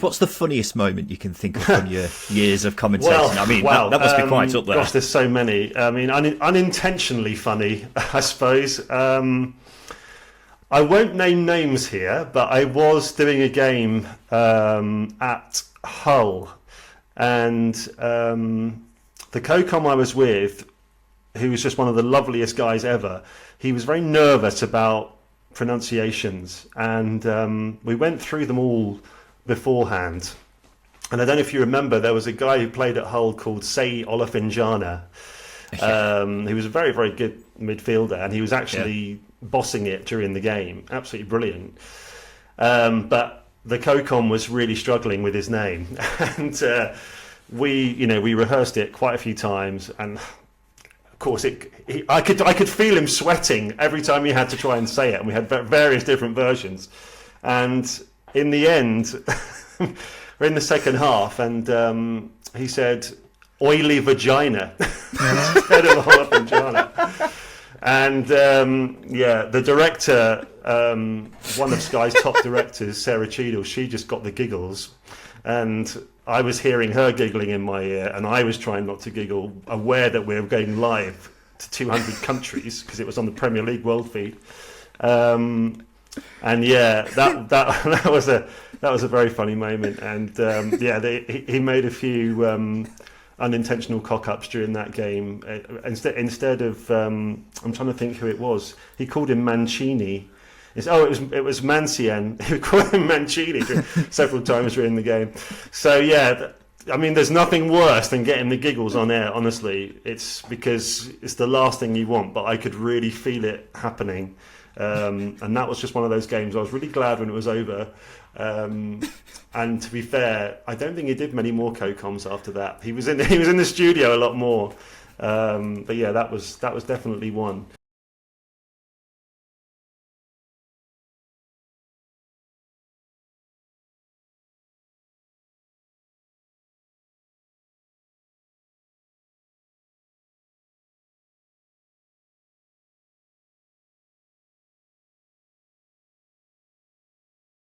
what's the funniest moment you can think of from your years of commentating? Well, I mean, that must be quite up there. Gosh, there's so many. I mean, unintentionally funny, I suppose. I won't name names here, but I was doing a game at Hull, and the co-com I was with, who was just one of the loveliest guys ever, he was very nervous about pronunciations, and we went through them all beforehand. And I don't know if you remember, there was a guy who played at Hull called Seyi Olafinjana. He was a very, very good midfielder, and he was actually bossing it during the game. Absolutely brilliant. But the co-com was really struggling with his name, and we rehearsed it quite a few times, and of course I could feel him sweating every time he had to try and say it, and we had various different versions. And in the end, we're in the second half, and he said oily vagina instead of Olafinjana. And the director, one of Sky's top directors, Sarah Cheadle, she just got the giggles, and I was hearing her giggling in my ear, and I was trying not to giggle, aware that we were going live to 200 countries because it was on the Premier League World Feed. And that was a very funny moment, and he made a few unintentional cock-ups during that game. Instead of I'm trying to think who it was. He called him Mancini. It was Mancien. He called him Mancini several times during the game. So I mean, there's nothing worse than getting the giggles on air. Honestly, it's because it's the last thing you want. But I could really feel it happening, and that was just one of those games. I was really glad when it was over. And to be fair, I don't think he did many more co-coms after that. He was in the studio a lot more. But yeah, that was definitely one.